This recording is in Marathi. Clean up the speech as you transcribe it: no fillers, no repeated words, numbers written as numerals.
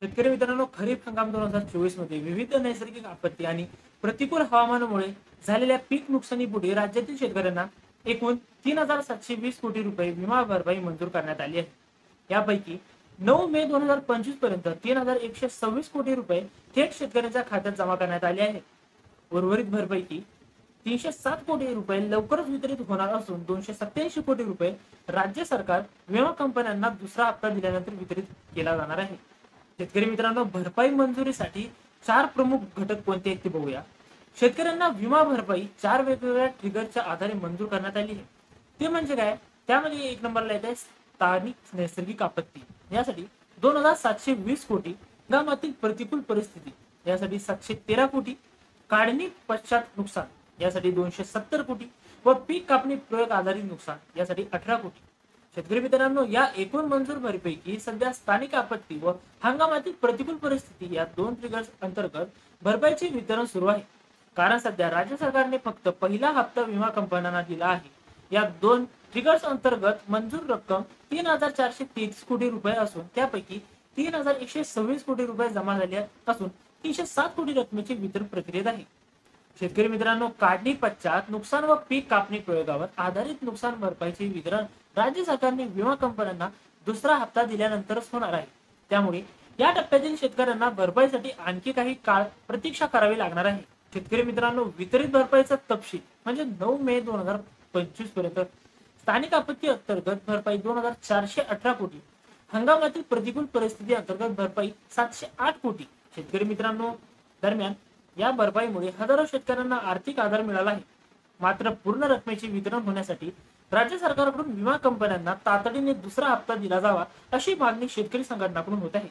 शेतकरी मित्रांनो, खरीप हंगाम 2024 मध्ये विविध नैसर्गिक आपत्ती आणि प्रतिकूल हवामानामुळे झालेल्या पीक नुकसानीपुढे राज्यातील शेतकऱ्यांना एकूण 3,720 कोटी रुपये विमा भरपाई मंजूर करण्यात आली आहे. यापैकी 9 मे 2025 पर्यंत 3,126 कोटी रुपये थेट शेतकऱ्यांच्या खात्यात जमा करण्यात आले आहे. उर्वरित भरपाईकी 307 कोटी रुपये लवकरच वितरित होणार असून 287 कोटी रुपये राज्य सरकार विमा कंपन्यांना दुसरा हप्ता दिल्यानंतर वितरित केला जाणार आहे. शेतकरी मित्रांनो, भरपाई मंजुरीसाठी 4 प्रमुख घटक कोणते आहेत ते बघूया. शेतकऱ्यांना विमा भरपाई 4 वेगवेगळ्या ट्रिगरच्या आधारे मंजूर करण्यात आली आहे. ते म्हणजे काय? त्यामध्ये 1 नंबरला येत आहे स्थानिक नैसर्गिक आपत्ती, यासाठी 2,720 कोटी. हंगामातील प्रतिकूल परिस्थिती यासाठी 713 कोटी. काढणी पश्चात नुकसान यासाठी 270 कोटी व पीक कापणी प्रयोग आधारित नुकसान यासाठी 18 कोटी. शेतकरी मित्रांनो, या एकूण मंजूर भरपाईकी सध्या स्थानिक आपत्ती व हंगामातील प्रतिकूल परिस्थिती या 2 ट्रिगर्स अंतर्गत भरपाईचे वितरण सुरू आहे. कारण सध्या राज्य सरकारने फक्त पहिला हप्ता विमा कंपन्यांना दिला आहे. या 2 ट्रिगर्स अंतर्गत मंजूर रक्कम 3,433 कोटी रुपये असून त्यापैकी 3,126 कोटी रुपये जमा झाले असून 307 कोटी रकमेचे वितरण प्रक्रियेत आहे. शेतकरी मित्रांनो, काढणी पश्चात नुकसान व पीक कापणी प्रयोगावर आधारित नुकसान भरपाईचे वितरण राज्य सरकारने विमा कंपन्यांना दुसरा हप्ता दिल्यानंतरच होणार आहे. त्यामुळे या टप्प्यातील शेतकऱ्यांना भरपाईसाठी आणखी काही काळ प्रतीक्षा करावी लागणार आहे. शेतकरी मित्रांनो, वितरित भरपाईचा तपशील म्हणजे 9 मे 2025 पर्यंत स्थानिक आपत्ती अंतर्गत भरपाई 2,418 कोटी. हंगामातील प्रतिकूल परिस्थिती अंतर्गत भरपाई 708 कोटी. शेतकरी मित्रांनो, दरम्यान या भरपाईमुळे हजारो शेतकऱ्यांना आर्थिक आधार मिळाला आहे. मात्र पूर्ण रकमेचे वितरण होण्यासाठी राज्य सरकारकडून विमा कंपन्यांना तातडीने दुसरा हप्ता दिला जावा अशी मागणी शेतकरी संघटनांकडून होत आहे.